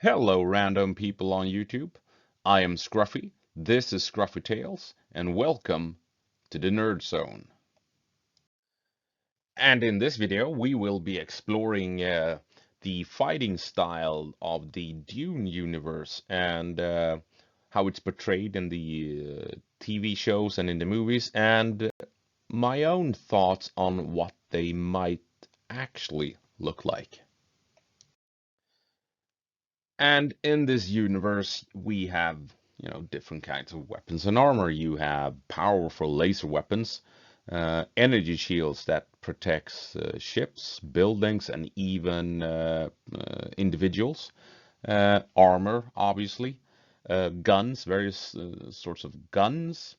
Hello, random people on YouTube. I am Scruffy. This is Scruffy Tales, and welcome to the Nerd Zone. And in this video, we will be exploring the fighting style of the Dune universe and how it's portrayed in the TV shows and in the movies, and my own thoughts on what they might actually look like. And in this universe, we have, different kinds of weapons and armor. You have powerful laser weapons, energy shields that protects ships, buildings, and even individuals. Armor, obviously. Guns, various sorts of guns.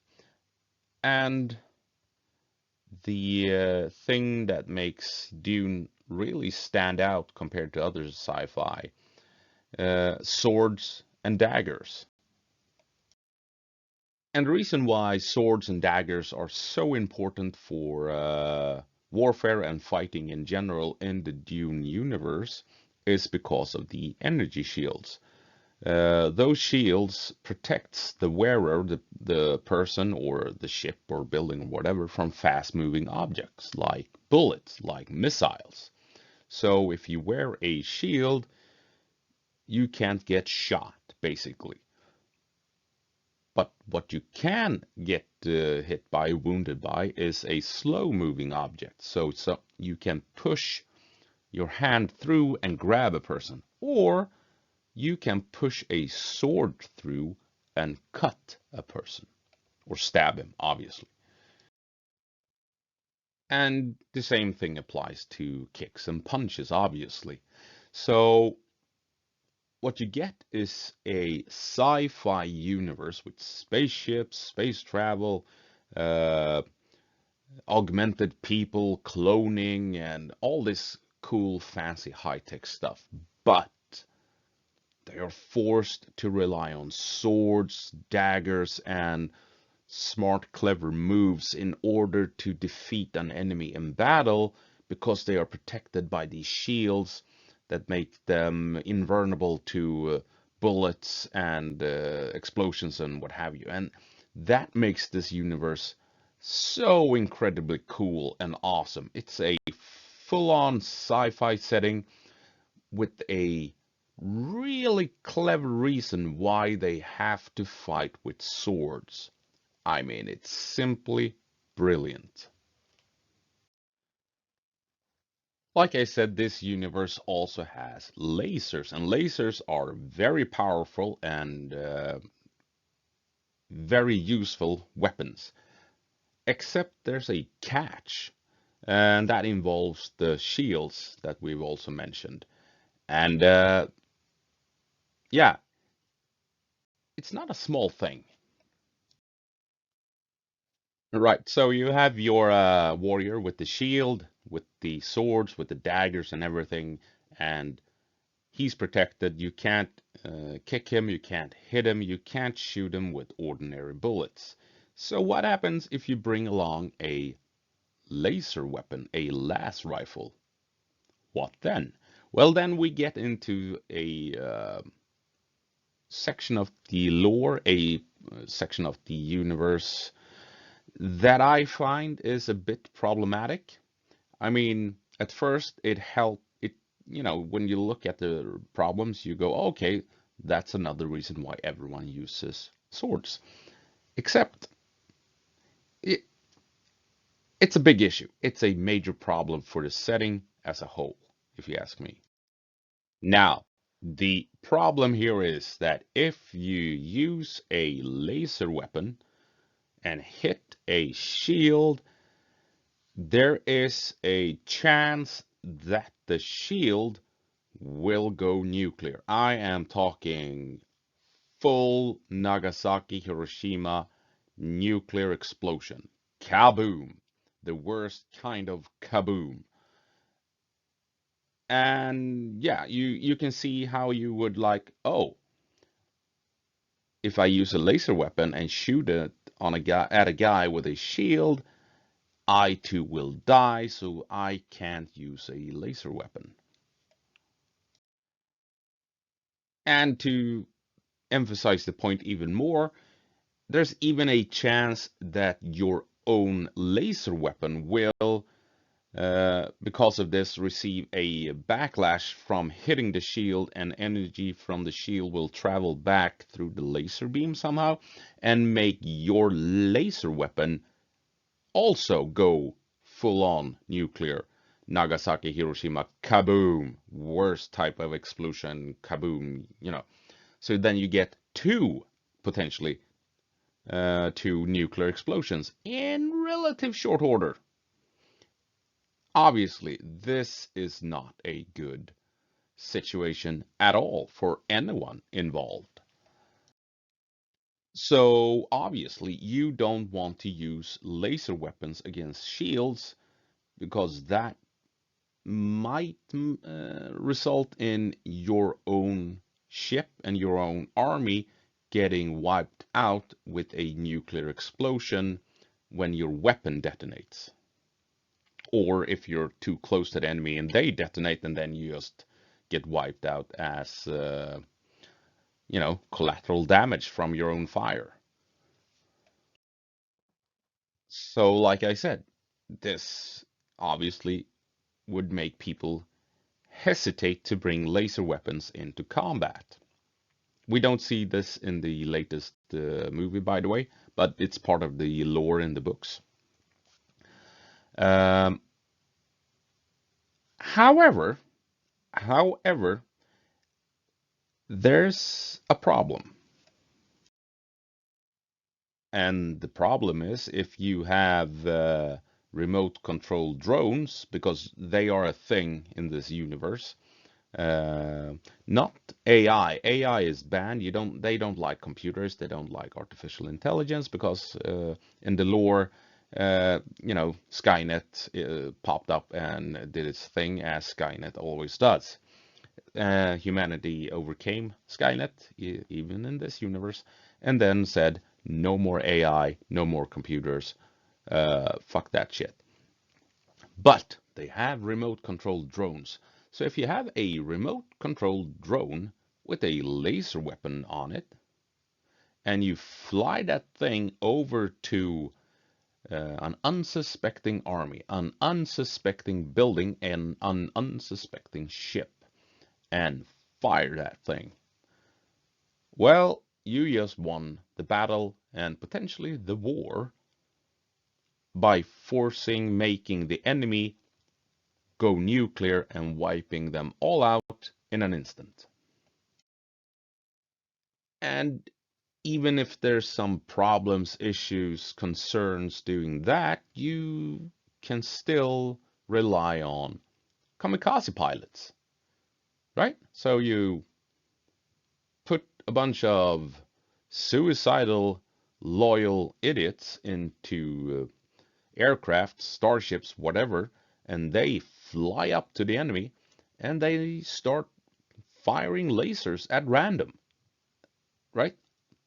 And the thing that makes Dune really stand out compared to other sci-fi, swords and daggers. And the reason why swords and daggers are so important for warfare and fighting in general in the Dune universe is because of the energy shields. Those shields protects the wearer, the person or the ship or building or whatever, from fast-moving objects like bullets, like missiles. So if you wear a shield, you can't get shot, basically. But what you can get hit by, wounded by, is a slow-moving object. So you can push your hand through and grab a person, or you can push a sword through and cut a person, or stab him, obviously. And the same thing applies to kicks and punches, obviously. So what you get is a sci-fi universe with spaceships, space travel, uh, augmented people, cloning, and all this cool, fancy, high-tech stuff. But they are forced to rely on swords, daggers, and smart, clever moves in order to defeat an enemy in battle because they are protected by these shields that make them invulnerable to bullets and explosions and what have you. And that makes this universe so incredibly cool and awesome. It's a full-on sci-fi setting with a really clever reason why they have to fight with swords. I mean, it's simply brilliant. Like I said, this universe also has lasers, and lasers are very powerful and very useful weapons. Except there's a catch, and that involves the shields that we've also mentioned. And yeah, it's not a small thing. Right, so you have your warrior with the shield, with the swords, with the daggers and everything, and he's protected. You can't kick him, you can't hit him, you can't shoot him with ordinary bullets. So what happens if you bring along a laser weapon, a las rifle? What then? Well, then we get into a section of the lore, a section of the universe that I find is a bit problematic. I mean, at first it helped it, when you look at the problems, you go, okay, that's another reason why everyone uses swords. Except it, it's a big issue. It's a major problem for the setting as a whole, if you ask me. Now, the problem here is that if you use a laser weapon and hit a shield, there is a chance that the shield will go nuclear. I am talking full Nagasaki, Hiroshima nuclear explosion. Kaboom! The worst kind of kaboom. And yeah, you can see how you would like, oh, if I use a laser weapon and shoot it on a guy at a guy with a shield, I too will die, so I can't use a laser weapon. And to emphasize the point even more, there's even a chance that your own laser weapon will, because of this, receive a backlash from hitting the shield, and energy from the shield will travel back through the laser beam somehow and make your laser weapon also go full on nuclear. Nagasaki, Hiroshima, kaboom, worst type of explosion, kaboom. So then you get potentially two nuclear explosions in relative short order. Obviously, this is not a good situation at all for anyone involved. So obviously, you don't want to use laser weapons against shields because that might result in your own ship and your own army getting wiped out with a nuclear explosion when your weapon detonates. Or if you're too close to the enemy and they detonate, and then you just get wiped out as, collateral damage from your own fire. So, like I said, this obviously would make people hesitate to bring laser weapons into combat. We don't see this in the latest movie, by the way, but it's part of the lore in the books. Um, however, however, there's a problem. And the problem is if you have remote control drones, because they are a thing in this universe. Uh, Not AI. AI is banned. They don't like computers. They don't like artificial intelligence because in the lore, Skynet popped up and did its thing as Skynet always does. Humanity overcame Skynet, even in this universe, and then said, no more AI, no more computers, fuck that shit. But they have remote controlled drones. So if you have a remote controlled drone with a laser weapon on it, and you fly that thing over to an unsuspecting army, an unsuspecting building, and an unsuspecting ship, and fire that thing, well, you just won the battle and potentially the war by making the enemy go nuclear and wiping them all out in an instant. And even if there's some problems, issues, concerns doing that, you can still rely on kamikaze pilots, right? So you put a bunch of suicidal, loyal idiots into aircraft, starships, whatever, and they fly up to the enemy and they start firing lasers at random, right?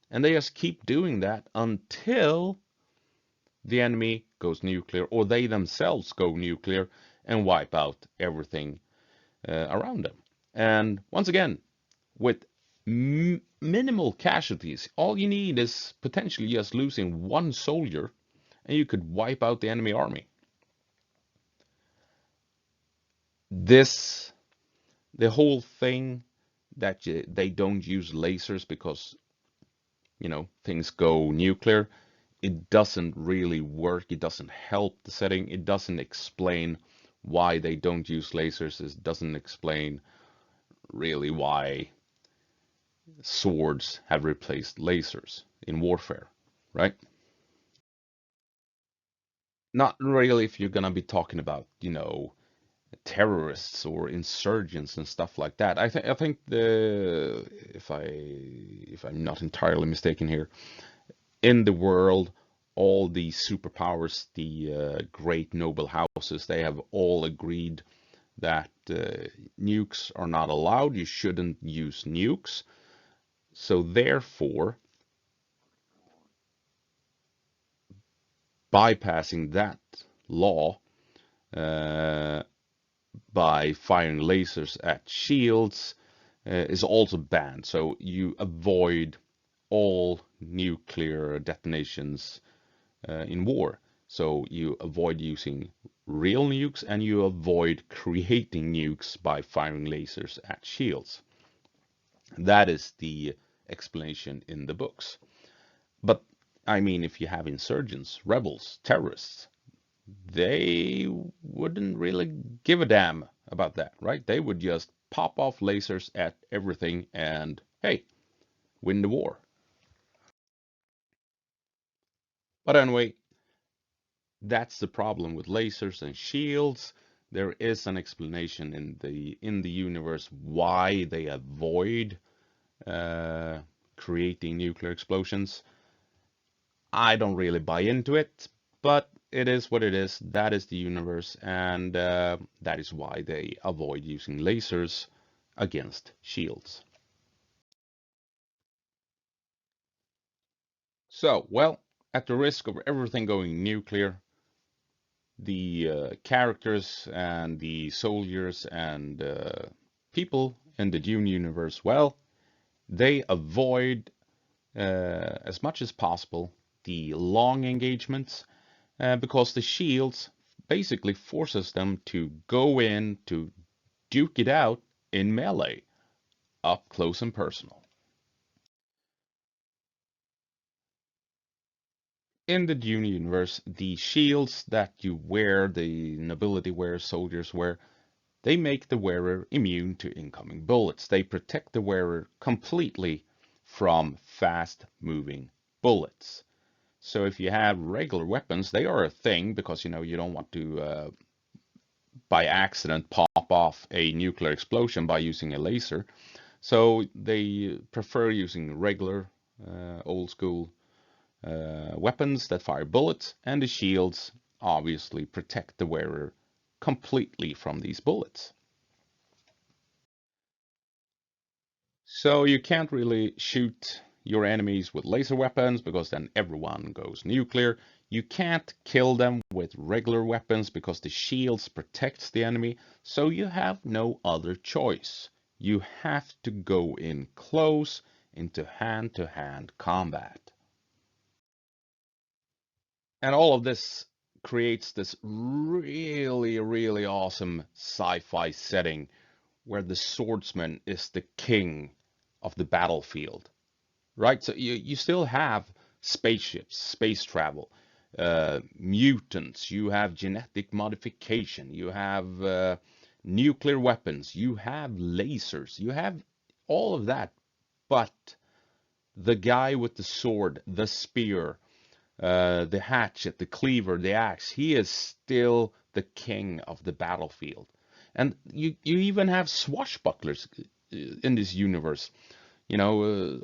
And they just keep doing that until the enemy goes nuclear or they themselves go nuclear and wipe out everything around them. And once again, with minimal casualties, all you need is potentially just losing one soldier and you could wipe out the enemy army. This, the whole thing that they don't use lasers because, things go nuclear, it doesn't really work. It doesn't help the setting. It doesn't explain why they don't use lasers. It doesn't explain really why swords have replaced lasers in warfare, right? Not really if you're gonna be talking about, terrorists or insurgents and stuff like that. I think if I'm not entirely mistaken here, in the world, all the superpowers, the great noble houses, they have all agreed that nukes are not allowed. You shouldn't use nukes. So therefore, bypassing that law uh, by firing lasers at shields, is also banned. So you avoid all nuclear detonations in war. So you avoid using real nukes and you avoid creating nukes by firing lasers at shields. That is the explanation in the books. But I mean, if you have insurgents, rebels, terrorists, they wouldn't really give a damn about that, right? They would just pop off lasers at everything and, hey, win the war. But anyway, that's the problem with lasers and shields. There is an explanation in the universe why they avoid uh, creating nuclear explosions. I don't really buy into it, but it is what it is. That is the universe, and that is why they avoid using lasers against shields. So, well, at the risk of everything going nuclear, the characters and the soldiers and people in the Dune universe, well, they avoid as much as possible the long engagements because the shields basically forces them to go in to duke it out in melee, up close and personal. In the Dune universe, the shields that you wear, the nobility wear, soldiers wear, they make the wearer immune to incoming bullets. They protect the wearer completely from fast-moving bullets. So if you have regular weapons, they are a thing because you don't want to by accident pop off a nuclear explosion by using a laser. So they prefer using regular old school weapons that fire bullets, and the shields obviously protect the wearer completely from these bullets. So you can't really shoot your enemies with laser weapons because then everyone goes nuclear. You can't kill them with regular weapons because the shields protects the enemy, so you have no other choice. You have to go in close into hand-to-hand combat. And all of this creates this really, really awesome sci-fi setting where the swordsman is the king of the battlefield, right? So you still have spaceships, space travel, mutants, you have genetic modification, you have nuclear weapons, you have lasers, you have all of that. But the guy with the sword, the spear, the hatchet, the cleaver, the axe, he is still the king of the battlefield. And you even have swashbucklers in this universe,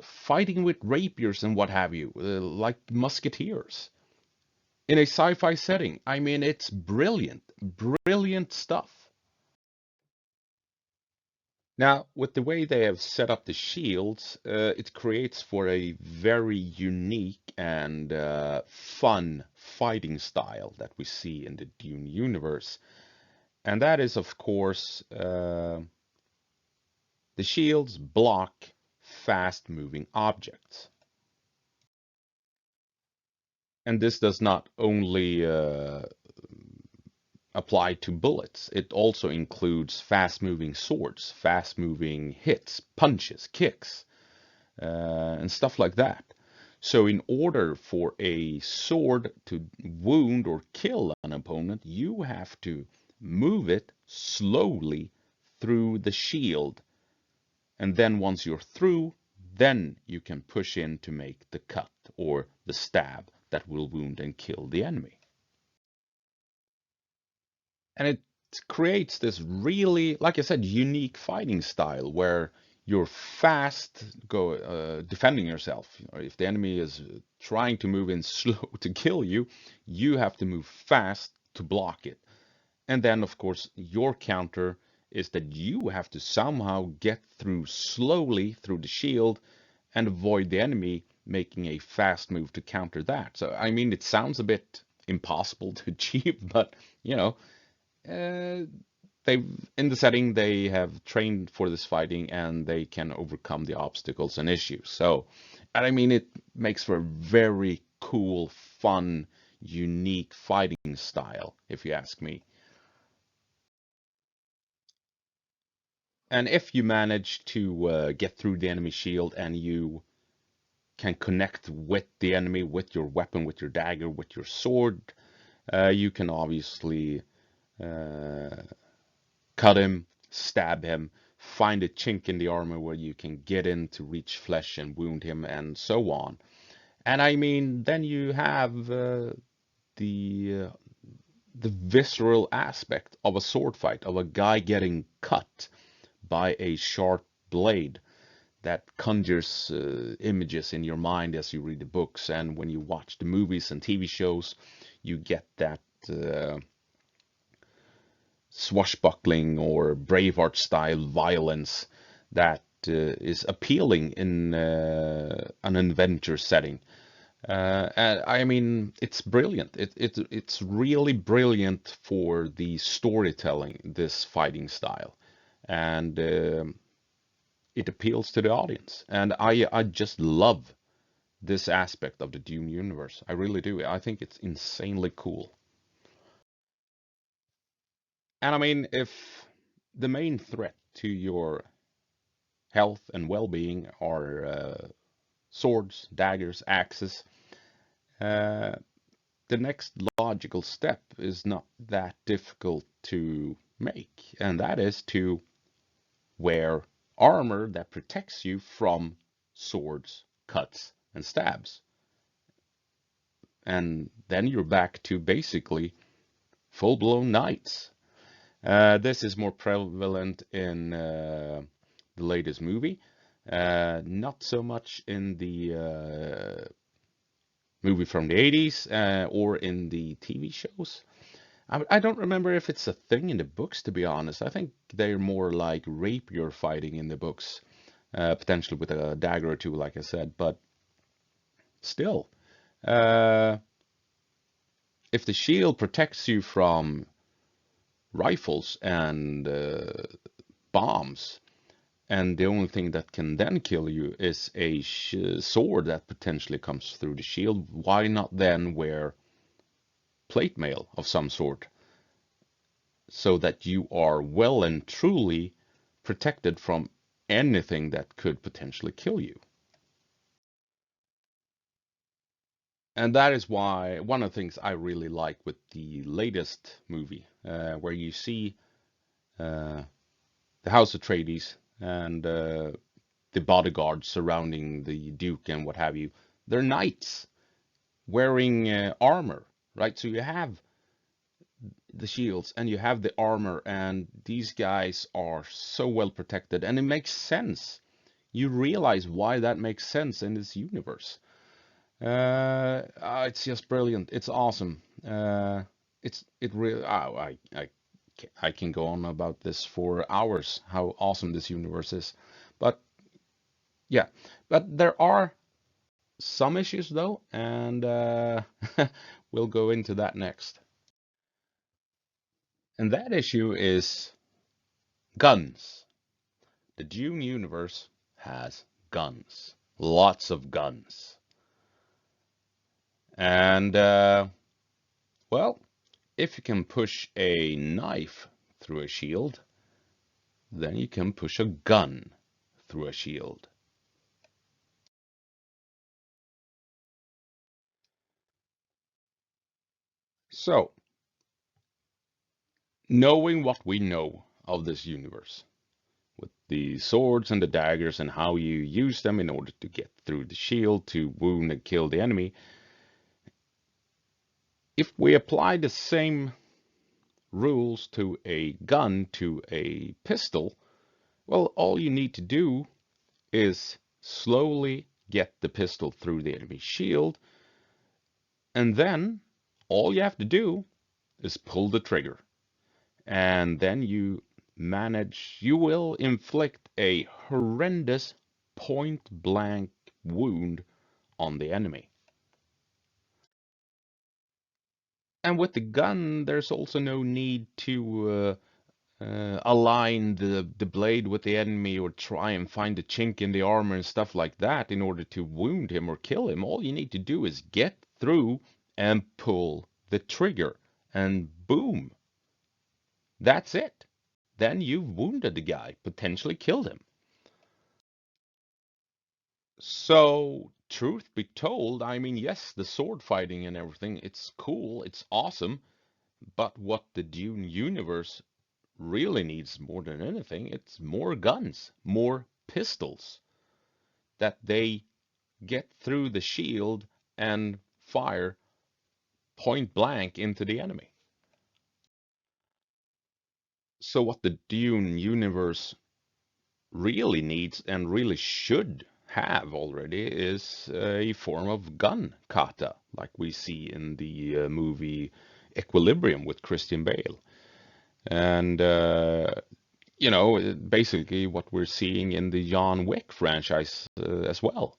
fighting with rapiers and what have you, like musketeers in a sci-fi setting. I mean, it's brilliant, brilliant stuff. Now, with the way they have set up the shields, it creates for a very unique and fun fighting style that we see in the Dune universe. And that is, of course, the shields block fast-moving objects. And this does not only apply to bullets, it also includes fast-moving swords, fast-moving hits, punches, kicks, and stuff like that. So in order for a sword to wound or kill an opponent, you have to move it slowly through the shield. And then once you're through, then you can push in to make the cut or the stab that will wound and kill the enemy. And it creates this really, like I said, unique fighting style where you're fast defending yourself. If the enemy is trying to move in slow to kill you, you have to move fast to block it. And then, of course, your counter is that you have to somehow get through slowly through the shield and avoid the enemy making a fast move to counter that. So, I mean, it sounds a bit impossible to achieve, but, you know, uh, they in the setting they have trained for this fighting and they can overcome the obstacles and issues. So, and I mean, it makes for a very cool, fun, unique fighting style, if you ask me. And if you manage to get through the enemy shield and you can connect with the enemy with your weapon, with your dagger, with your sword, you can obviously uh, cut him, stab him, find a chink in the armor where you can get in to reach flesh and wound him, and so on. And I mean, then you have the uh, the visceral aspect of a sword fight, of a guy getting cut by a sharp blade that conjures images in your mind as you read the books, and when you watch the movies and TV shows, you get that swashbuckling or Braveheart style violence that is appealing in an adventure setting. And I mean, it's brilliant. It's really brilliant for the storytelling, this fighting style, and it appeals to the audience. And I just love this aspect of the Dune universe. I really do. I think it's insanely cool. And I mean, if the main threat to your health and well-being are swords, daggers, axes, uh, the next logical step is not that difficult to make, and that is to wear armor that protects you from swords, cuts, and stabs. And then you're back to basically full-blown knights. This is more prevalent in the latest movie, not so much in the movie from the 80s or in the TV shows. I don't remember if it's a thing in the books, to be honest. I think they're more like rapier fighting in the books, potentially with a dagger or two, like I said. But still, uh, if the shield protects you from rifles and bombs, and the only thing that can then kill you is a sword that potentially comes through the shield, why not then wear plate mail of some sort so that you are well and truly protected from anything that could potentially kill you? And that is why one of the things I really like with the latest movie, where you see uh, the House Atreides and the bodyguards surrounding the Duke and what have you, they're knights wearing armor, right? So you have the shields and you have the armor, and these guys are so well protected, and it makes sense. You realize why that makes sense in this universe. It's just brilliant. It's awesome. It really. I can go on about this for hours. How awesome this universe is, but yeah, but there are some issues though, and we'll go into that next. And that issue is guns. The Dune universe has guns, lots of guns. And, well, if you can push a knife through a shield, then you can push a gun through a shield. So, knowing what we know of this universe, with the swords and the daggers and how you use them in order to get through the shield to wound and kill the enemy, if we apply the same rules to a gun, to a pistol, well, all you need to do is slowly get the pistol through the enemy shield, and then all you have to do is pull the trigger. And then you will inflict a horrendous point blank wound on the enemy. And with the gun, there's also no need to align the blade with the enemy or try and find a chink in the armor and stuff like that in order to wound him or kill him. All you need to do is get through and pull the trigger, and boom, that's it. Then you've wounded the guy, potentially killed him. So, truth be told, I mean, yes, the sword fighting and everything, it's cool, it's awesome, but what the Dune universe really needs more than anything, it's more guns, more pistols that they get through the shield and fire point blank into the enemy. So, what the Dune universe really needs and really should have already is a form of gun kata, like we see in the movie Equilibrium with Christian Bale. And, basically what we're seeing in the John Wick franchise as well.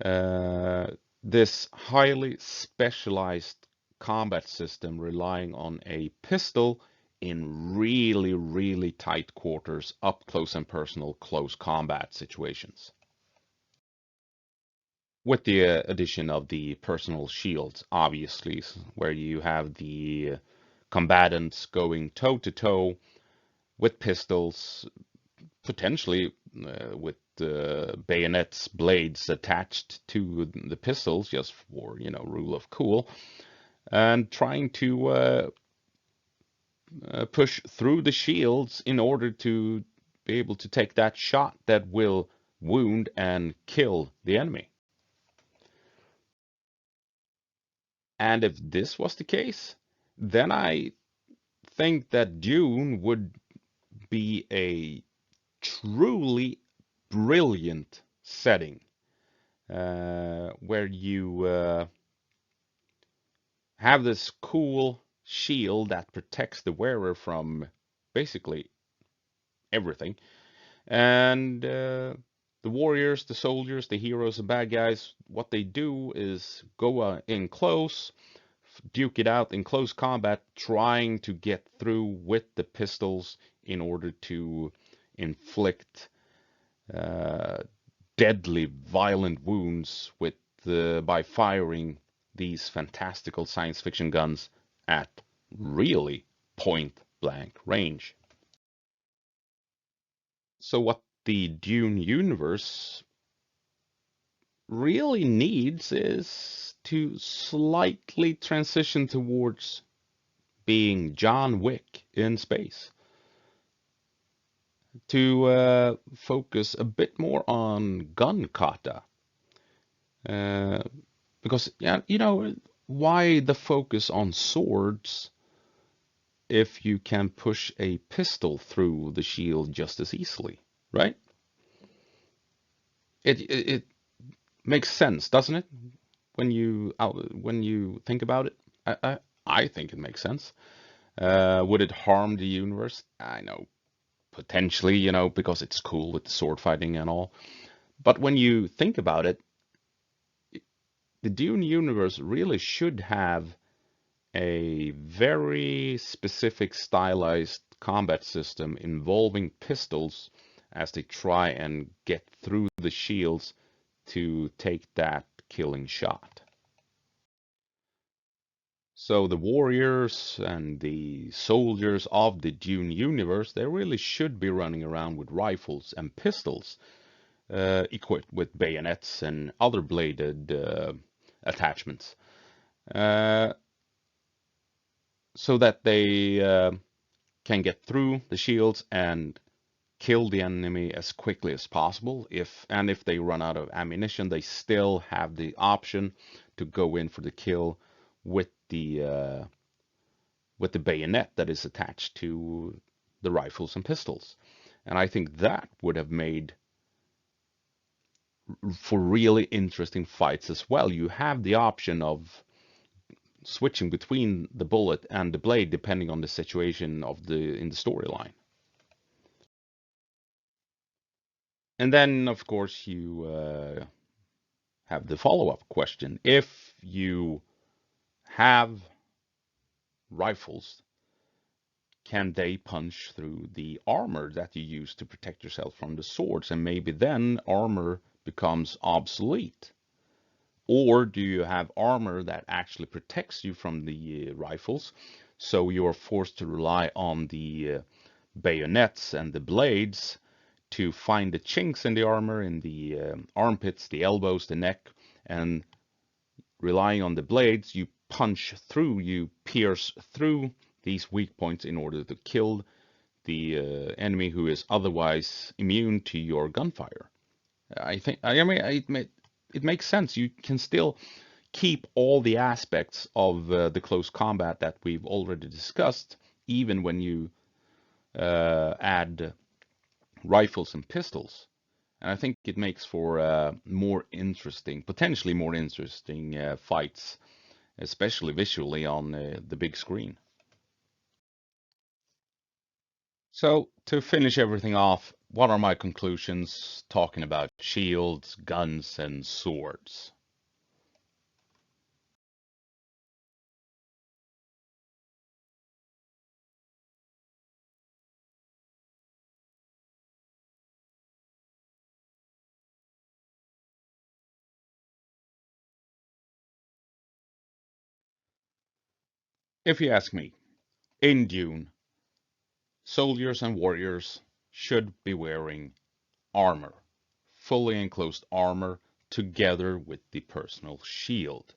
Uh, this highly specialized combat system relying on a pistol in really, really tight quarters, up close and personal, close combat situations. With the addition of the personal shields, obviously, where you have the combatants going toe to toe with pistols, potentially with bayonets, blades attached to the pistols, just for, rule of cool, and trying to push through the shields in order to be able to take that shot that will wound and kill the enemy. And if this was the case, then I think that Dune would be a truly brilliant setting where you have this cool shield that protects the wearer from basically everything. And the warriors, the soldiers, the heroes, the bad guys, what they do is go in close, duke it out in close combat, trying to get through with the pistols in order to inflict uh, deadly, violent wounds with by firing these fantastical science fiction guns at really point blank range. So what the Dune universe really needs is to slightly transition towards being John Wick in space, to focus a bit more on gun kata. Uh, because, yeah, why the focus on swords if you can push a pistol through the shield just as easily, right? It makes sense, doesn't it? When you think about it, I I, I think it makes sense. Would it harm the universe? I know potentially, because it's cool with the sword fighting and all. But when you think about it, the Dune universe really should have a very specific stylized combat system involving pistols as they try and get through the shields to take that killing shot. So the warriors and the soldiers of the Dune universe, they really should be running around with rifles and pistols, equipped with bayonets and other bladed attachments, uh, so that they can get through the shields and kill the enemy as quickly as possible. If they run out of ammunition, they still have the option to go in for the kill with the bayonet that is attached to the rifles and pistols. And I think that would have made for really interesting fights as well. You have the option of switching between the bullet and the blade depending on the situation of the in the storyline. And then, of course, you have the follow-up question. If you have rifles can they punch through the armor that you use to protect yourself from the swords? And maybe then armor becomes obsolete. Or do you have armor that actually protects you from the rifles? So you're forced to rely on the bayonets and the blades to find the chinks in the armor, in the armpits, the elbows, the neck, and relying on the blades, you punch through, you pierce through these weak points in order to kill the enemy who is otherwise immune to your gunfire. I mean, it makes sense. You can still keep all the aspects of the close combat that we've already discussed, even when you add rifles and pistols. And I think it makes for more interesting, potentially more interesting fights, especially visually on the big screen. So, to finish everything off, what are my conclusions talking about shields, guns, and swords? If you ask me, in Dune, soldiers and warriors should be wearing armor, fully enclosed armor, together with the personal shield.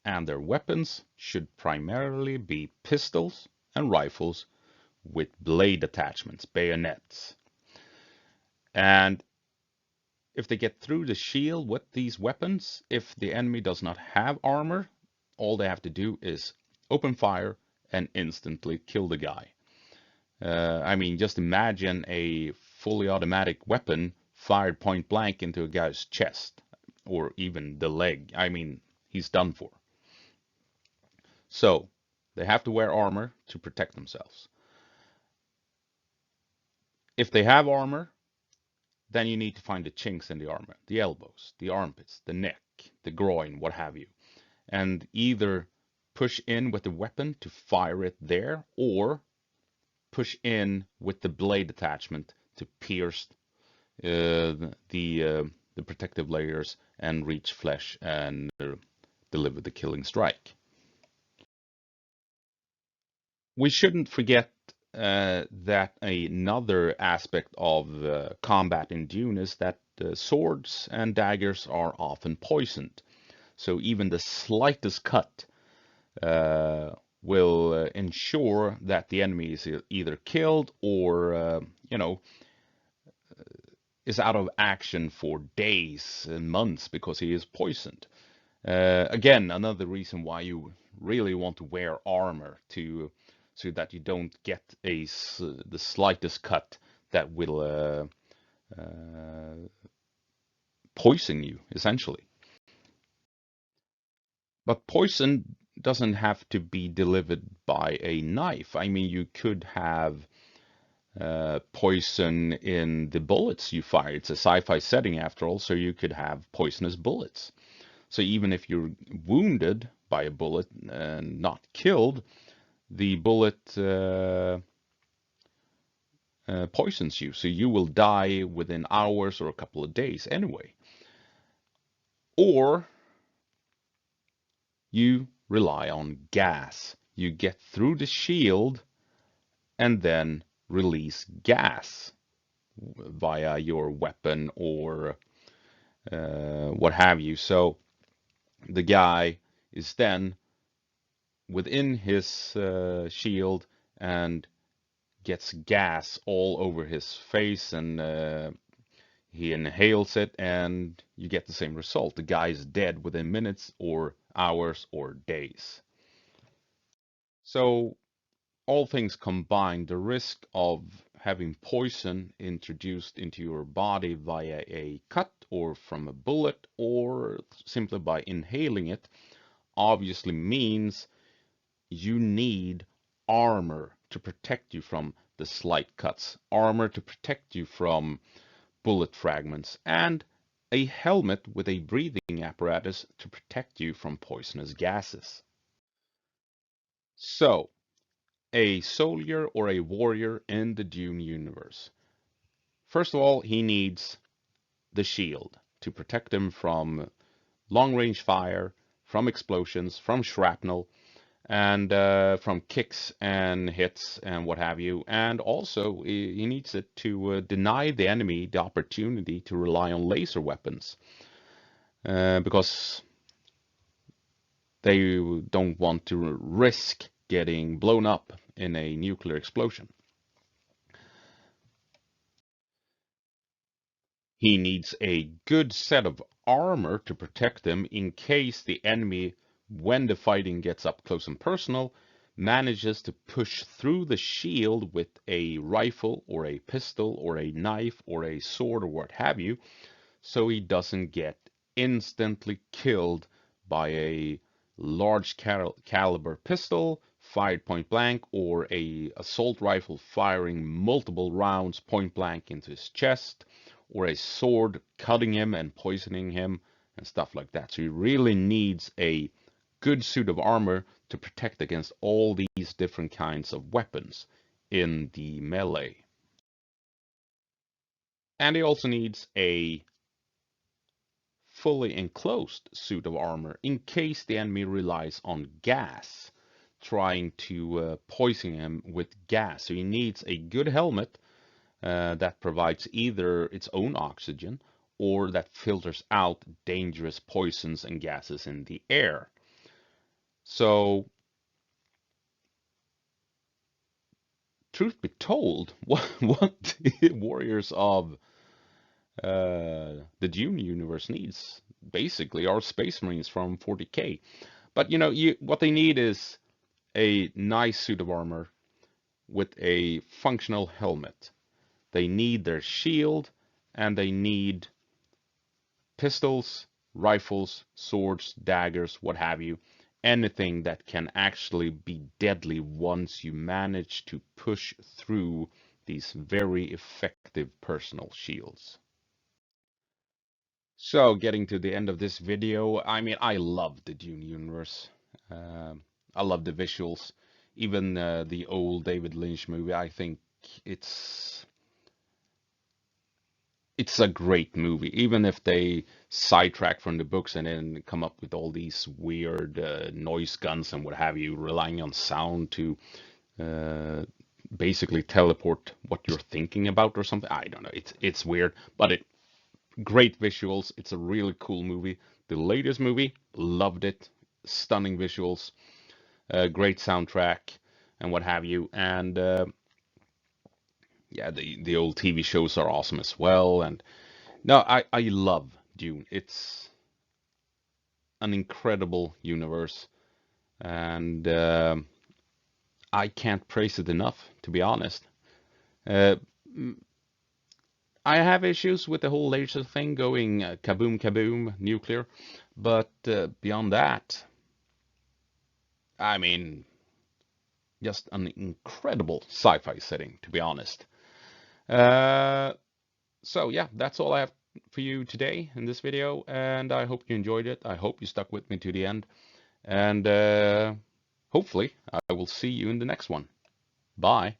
And their weapons should primarily be pistols and rifles with blade attachments, bayonets. And if they get through the shield with these weapons, if the enemy does not have armor, all they have to do is open fire and instantly kill the guy. I mean, just imagine a fully automatic weapon fired point blank into a guy's chest or even the leg. I mean, he's done for. So they have to wear armor to protect themselves. If they have armor, then you need to find the chinks in the armor, the elbows, the armpits, the neck, the groin, what have you, and either push in with the weapon to fire it there or push in with the blade attachment to pierce the protective layers and reach flesh and deliver the killing strike. We shouldn't forget that another aspect of combat in Dune is that swords and daggers are often poisoned. So even the slightest cut uh, will ensure that the enemy is either killed or, is out of action for days and months because he is poisoned. Again, another reason why you really want to wear armor to so that you don't get the slightest cut that will poison you, essentially. But poison doesn't have to be delivered by a knife. I mean, you could have poison in the bullets you fire. It's a sci-fi setting after all, so you could have poisonous bullets. So even if you're wounded by a bullet and not killed, the bullet poisons you. So you will die within hours or a couple of days anyway. Or you rely on gas. You get through the shield and then release gas via your weapon or what have you. So the guy is then within his shield and gets gas all over his face and he inhales it and you get the same result. The guy is dead within minutes or hours or days. So all things combined, the risk of having poison introduced into your body via a cut or from a bullet or simply by inhaling it obviously means you need armor to protect you from the slight cuts, armor to protect you from bullet fragments, and a helmet with a breathing apparatus to protect you from poisonous gases. So, a soldier or a warrior in the Dune universe? First of all, he needs the shield to protect him from long-range fire, from explosions, from shrapnel, and from kicks and hits and what have you. And also, he needs it to deny the enemy the opportunity to rely on laser weapons, because they don't want to risk getting blown up in a nuclear explosion. He needs a good set of armor to protect him in case the enemy, when the fighting gets up close and personal, manages to push through the shield with a rifle or a pistol or a knife or a sword or what have you, so he doesn't get instantly killed by a large caliber pistol fired point blank, or a assault rifle firing multiple rounds point blank into his chest, or a sword cutting him and poisoning him and stuff like that. So he really needs a good suit of armor to protect against all these different kinds of weapons in the melee. And he also needs a fully enclosed suit of armor in case the enemy relies on gas, trying to poison him with gas. So he needs a good helmet that provides either its own oxygen or that filters out dangerous poisons and gases in the air. So, truth be told, what the Warriors of the Dune universe needs basically are Space Marines from 40K. But what they need is a nice suit of armor with a functional helmet. They need their shield, and they need pistols, rifles, swords, daggers, what have you. Anything that can actually be deadly once you manage to push through these very effective personal shields. So, getting to the end of this video, I mean, I love the Dune universe. Um I love the visuals. Even the old David Lynch movie, I think it's it's a great movie. Even if they sidetrack from the books and then come up with all these weird noise guns and what have you, relying on sound to uh, basically teleport what you're thinking about or something. I don't know. It's weird, but great visuals. It's a really cool movie. The latest movie, loved it. Stunning visuals, great soundtrack, and what have you. And yeah, the old TV shows are awesome as well. And no, I love Dune. It's an incredible universe, and I can't praise it enough, to be honest. Uh, I have issues with the whole laser thing going kaboom kaboom nuclear, but beyond that, I mean, just an incredible sci-fi setting, to be honest. Uh, so yeah, that's all I have for you today in this video, and I hope you enjoyed it. I hope you stuck with me to the end, and hopefully I will see you in the next one. Bye.